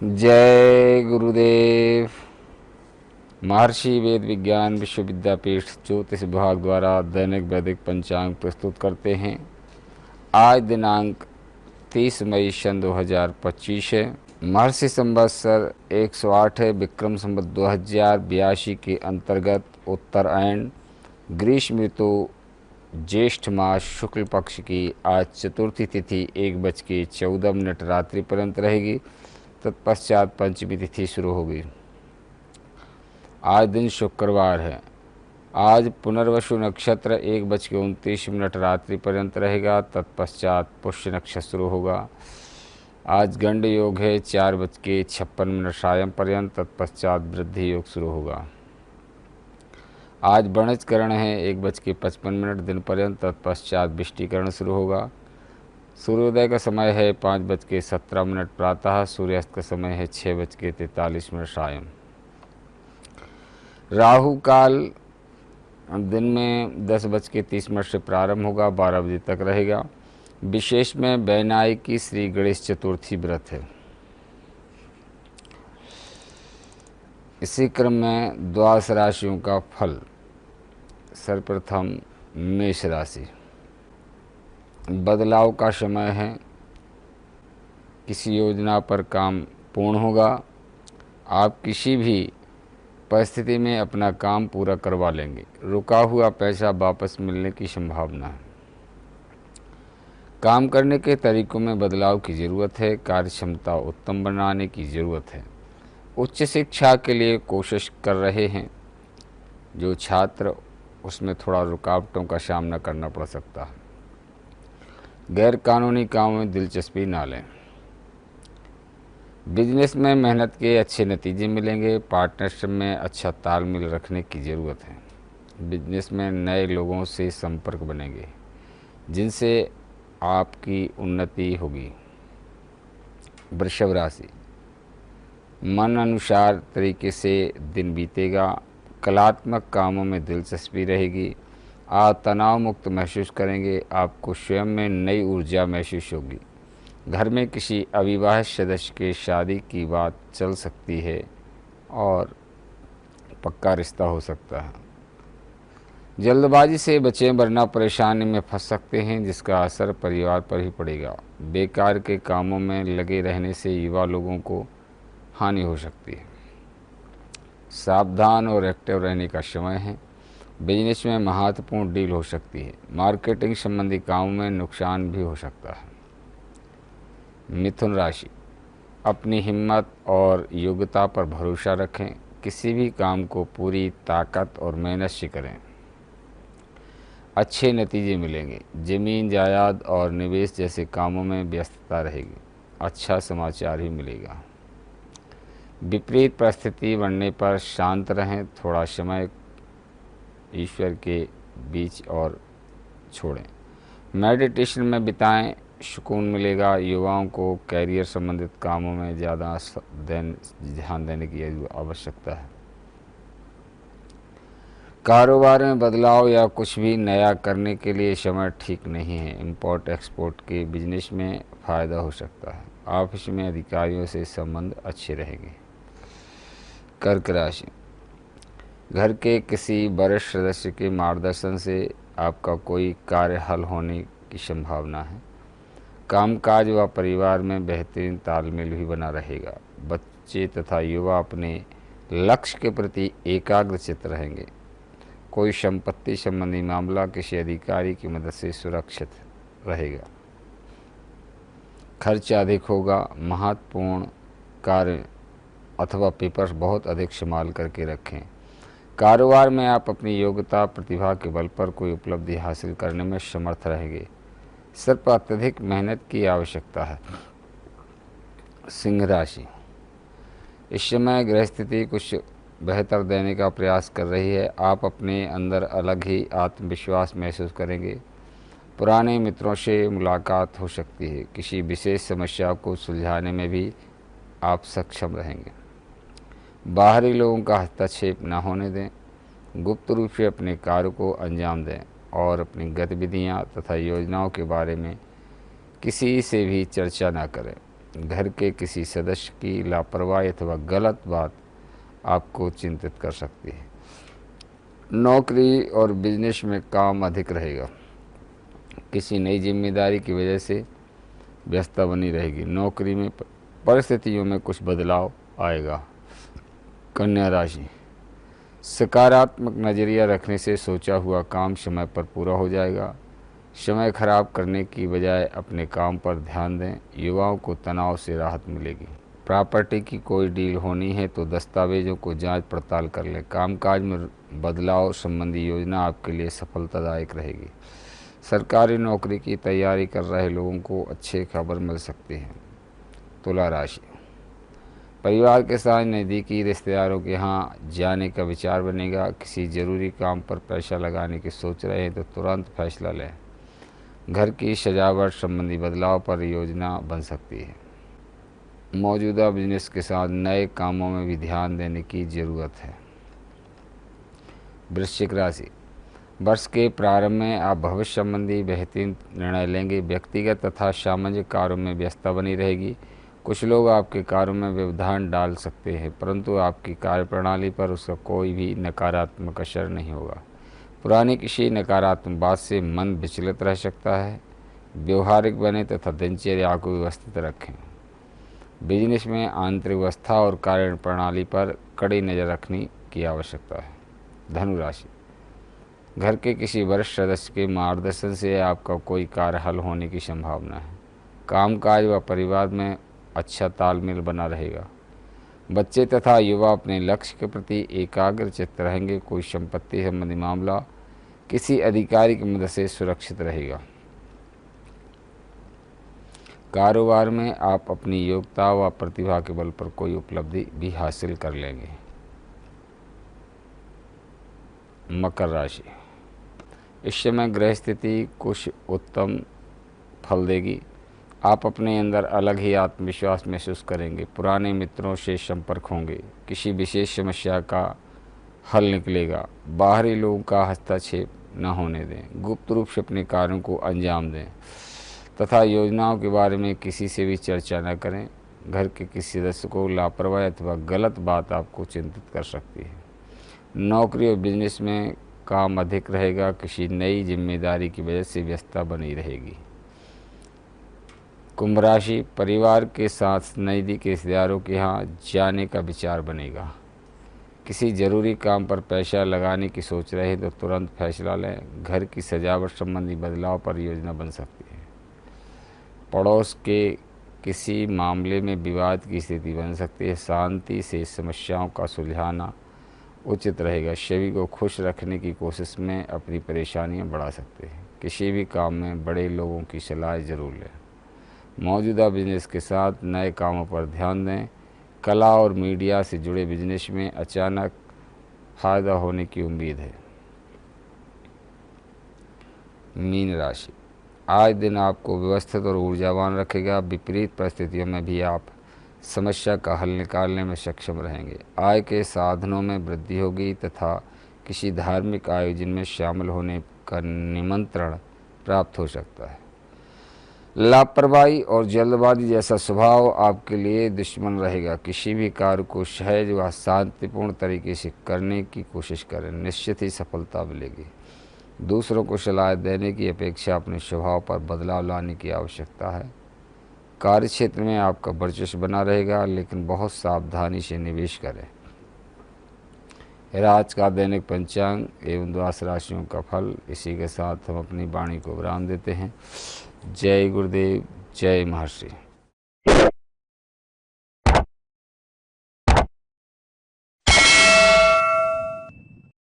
जय गुरुदेव। महर्षि वेद विज्ञान विश्वविद्यापीठ ज्योतिष विभाग द्वारा दैनिक वैदिक पंचांग प्रस्तुत करते हैं। आज दिनांक 30 मई सन 2025 है। महर्षि संवत्सर 108 है। विक्रम संवत 2082 के अंतर्गत उत्तरायण ग्रीष्म ऋतु ज्येष्ठ मास शुक्ल पक्ष की आज चतुर्थी तिथि 1:14 रात्रि पर्यंत रहेगी। तत्पश्चात पंचमी तिथि शुरू होगी। आज दिन शुक्रवार है। आज पुनर्वसु नक्षत्र 1:29 रात्रि पर्यंत रहेगा। तत्पश्चात पुष्य नक्षत्र शुरू होगा। आज गंड योग है 4:56 सायं पर्यंत। तत्पश्चात वृद्धि योग शुरू होगा। आज वणजकरण है 1:55 दिन पर्यंत। तत्पश्चात विष्टिकरण शुरू होगा। सूर्योदय का समय है 5:17 प्रातः। सूर्यास्त का समय है 6:43 सायं। राहु काल दिन में 10:30 से प्रारंभ होगा, 12 बजे तक रहेगा। विशेष में वैनायकी श्री गणेश चतुर्थी व्रत है। इसी क्रम में द्वादश राशियों का फल। सर्वप्रथम मेष राशि। बदलाव का समय है। किसी योजना पर काम पूर्ण होगा। आप किसी भी परिस्थिति में अपना काम पूरा करवा लेंगे। रुका हुआ पैसा वापस मिलने की संभावना है। काम करने के तरीकों में बदलाव की ज़रूरत है। कार्य क्षमता उत्तम बनाने की ज़रूरत है। उच्च शिक्षा के लिए कोशिश कर रहे हैं जो छात्र, उसमें थोड़ा रुकावटों का सामना करना पड़ सकता है। गैर कानूनी कामों में दिलचस्पी ना लें। बिजनेस में मेहनत के अच्छे नतीजे मिलेंगे। पार्टनरशिप में अच्छा तालमेल रखने की ज़रूरत है। बिजनेस में नए लोगों से संपर्क बनेंगे जिनसे आपकी उन्नति होगी। वृषभ राशि। मन अनुसार तरीके से दिन बीतेगा। कलात्मक कामों में दिलचस्पी रहेगी। आप तनाव मुक्त महसूस करेंगे। आपको स्वयं में नई ऊर्जा महसूस होगी। घर में किसी अविवाहित सदस्य के शादी की बात चल सकती है और पक्का रिश्ता हो सकता है। जल्दबाजी से बचें वरना परेशानी में फंस सकते हैं जिसका असर परिवार पर ही पड़ेगा। बेकार के कामों में लगे रहने से युवा लोगों को हानि हो सकती है। सावधान और एक्टिव रहने का समय है। बिजनेस में महत्वपूर्ण डील हो सकती है। मार्केटिंग संबंधी कामों में नुकसान भी हो सकता है। मिथुन राशि। अपनी हिम्मत और योग्यता पर भरोसा रखें। किसी भी काम को पूरी ताकत और मेहनत से करें। अच्छे नतीजे मिलेंगे। जमीन जायदाद और निवेश जैसे कामों में व्यस्तता रहेगी। अच्छा समाचार भी मिलेगा। विपरीत परिस्थिति बनने पर शांत रहें। थोड़ा समय ईश्वर के बीच और छोड़ें। मेडिटेशन में बिताएं, सुकून मिलेगा। युवाओं को कैरियर संबंधित कामों में ज़्यादा ध्यान देने की आवश्यकता है। कारोबार में बदलाव या कुछ भी नया करने के लिए समय ठीक नहीं है। इंपोर्ट एक्सपोर्ट के बिजनेस में फ़ायदा हो सकता है। ऑफिस में अधिकारियों से संबंध अच्छे रहेंगे। कर्क राशि। घर के किसी वरिष्ठ सदस्य के मार्गदर्शन से आपका कोई कार्य हल होने की संभावना है। कामकाज व परिवार में बेहतरीन तालमेल भी बना रहेगा। बच्चे तथा युवा अपने लक्ष्य के प्रति एकाग्रचित्त रहेंगे। कोई संपत्ति संबंधी मामला किसी अधिकारी की मदद से सुरक्षित रहेगा। खर्च अधिक होगा। महत्वपूर्ण कार्य अथवा पेपर्स बहुत अधिक संभाल करके रखें। कारोबार में आप अपनी योग्यता प्रतिभा के बल पर कोई उपलब्धि हासिल करने में समर्थ रहेंगे। सिर्फ अत्यधिक मेहनत की आवश्यकता है। सिंह राशि। इस समय ग्रह स्थिति कुछ बेहतर देने का प्रयास कर रही है। आप अपने अंदर अलग ही आत्मविश्वास महसूस करेंगे। पुराने मित्रों से मुलाकात हो सकती है। किसी विशेष समस्या को सुलझाने में भी आप सक्षम रहेंगे। बाहरी लोगों का हस्तक्षेप न होने दें। गुप्त रूप से अपने कार्य को अंजाम दें और अपनी गतिविधियां तथा योजनाओं के बारे में किसी से भी चर्चा न करें। घर के किसी सदस्य की लापरवाही अथवा गलत बात आपको चिंतित कर सकती है। नौकरी और बिजनेस में काम अधिक रहेगा। किसी नई जिम्मेदारी की वजह से व्यस्तता बनी रहेगी। नौकरी में परिस्थितियों में कुछ बदलाव आएगा। कन्या राशि, सकारात्मक नज़रिया रखने से सोचा हुआ काम समय पर पूरा हो जाएगा। समय खराब करने की बजाय अपने काम पर ध्यान दें। युवाओं को तनाव से राहत मिलेगी। प्रॉपर्टी की कोई डील होनी है तो दस्तावेजों को जांच पड़ताल कर लें। कामकाज में बदलाव संबंधी योजना आपके लिए सफलतादायक रहेगी। सरकारी नौकरी की तैयारी कर रहे लोगों को अच्छी खबर मिल सकती है। तुला राशि, परिवार के साथ नज़दीकी रिश्तेदारों के यहाँ जाने का विचार बनेगा। किसी ज़रूरी काम पर पैसा लगाने की सोच रहे हैं तो तुरंत फैसला लें। घर की सजावट संबंधी बदलाव पर योजना बन सकती है। मौजूदा बिजनेस के साथ नए कामों में भी ध्यान देने की ज़रूरत है। वृश्चिक राशि, वर्ष के प्रारंभ में आप भविष्य संबंधी बेहतरीन निर्णय लेंगे। व्यक्तिगत तथा सामाजिक कार्यों में व्यस्तता बनी रहेगी। कुछ लोग आपके कार्यों में व्यवधान डाल सकते हैं, परंतु आपकी कार्यप्रणाली पर उसका कोई भी नकारात्मक असर नहीं होगा। पुरानी किसी नकारात्मक बात से मन विचलित रह सकता है। व्यवहारिक बने तथा दिनचर्या को व्यवस्थित रखें। बिजनेस में आंतरिक व्यवस्था और कार्य प्रणाली पर कड़ी नज़र रखने की आवश्यकता है। धनु राशि, घर के किसी वरिष्ठ सदस्य के मार्गदर्शन से आपका कोई कार्य हल होने की संभावना है। कामकाज व परिवार में अच्छा तालमेल बना रहेगा। बच्चे तथा युवा अपने लक्ष्य के प्रति एकाग्रचित्त रहेंगे। कोई संपत्ति संबंधी मामला किसी अधिकारी की मदद से सुरक्षित रहेगा। कारोबार में आप अपनी योग्यता व प्रतिभा के बल पर कोई उपलब्धि भी हासिल कर लेंगे। मकर राशि, इस समय ग्रह स्थिति कुछ उत्तम फल देगी। आप अपने अंदर अलग ही आत्मविश्वास महसूस करेंगे। पुराने मित्रों से संपर्क होंगे। किसी विशेष समस्या का हल निकलेगा। बाहरी लोगों का हस्तक्षेप न होने दें। गुप्त रूप से अपने कार्यों को अंजाम दें तथा योजनाओं के बारे में किसी से भी चर्चा न करें। घर के किसी सदस्य को लापरवाही अथवा गलत बात आपको चिंतित कर सकती है। नौकरी और बिजनेस में काम अधिक रहेगा। किसी नई जिम्मेदारी की वजह से व्यस्तता बनी रहेगी। कुंभ राशि, परिवार के साथ नज़दीकी रिश्तेदारों के यहाँ जाने का विचार बनेगा। किसी ज़रूरी काम पर पैसा लगाने की सोच रहे हैं तो तुरंत फैसला लें। घर की सजावट संबंधी बदलाव पर योजना बन सकती है। पड़ोस के किसी मामले में विवाद की स्थिति बन सकती है। शांति से समस्याओं का सुलझाना उचित रहेगा। सभी को खुश रखने की कोशिश में अपनी परेशानियां बढ़ा सकते हैं। किसी भी काम में बड़े लोगों की सलाह जरूर लें। मौजूदा बिजनेस के साथ नए कामों पर ध्यान दें। कला और मीडिया से जुड़े बिजनेस में अचानक फायदा होने की उम्मीद है। मीन राशि, आज दिन आपको व्यवस्थित और ऊर्जावान रखेगा। विपरीत परिस्थितियों में भी आप समस्या का हल निकालने में सक्षम रहेंगे। आय के साधनों में वृद्धि होगी तथा किसी धार्मिक आयोजन में शामिल होने का निमंत्रण प्राप्त हो सकता है। लापरवाही और जल्दबाजी जैसा स्वभाव आपके लिए दुश्मन रहेगा। किसी भी कार्य को सहज व शांतिपूर्ण तरीके से करने की कोशिश करें। निश्चित ही सफलता मिलेगी। दूसरों को सलाह देने की अपेक्षा अपने स्वभाव पर बदलाव लाने की आवश्यकता है। कार्यक्षेत्र में आपका वर्चस्व बना रहेगा, लेकिन बहुत सावधानी से निवेश करें। आज का दैनिक पंचांग एवं द्वादश राशियों का फल, इसी के साथ हम अपनी वाणी को विराम देते हैं। जय गुरुदेव, जय महर्षि।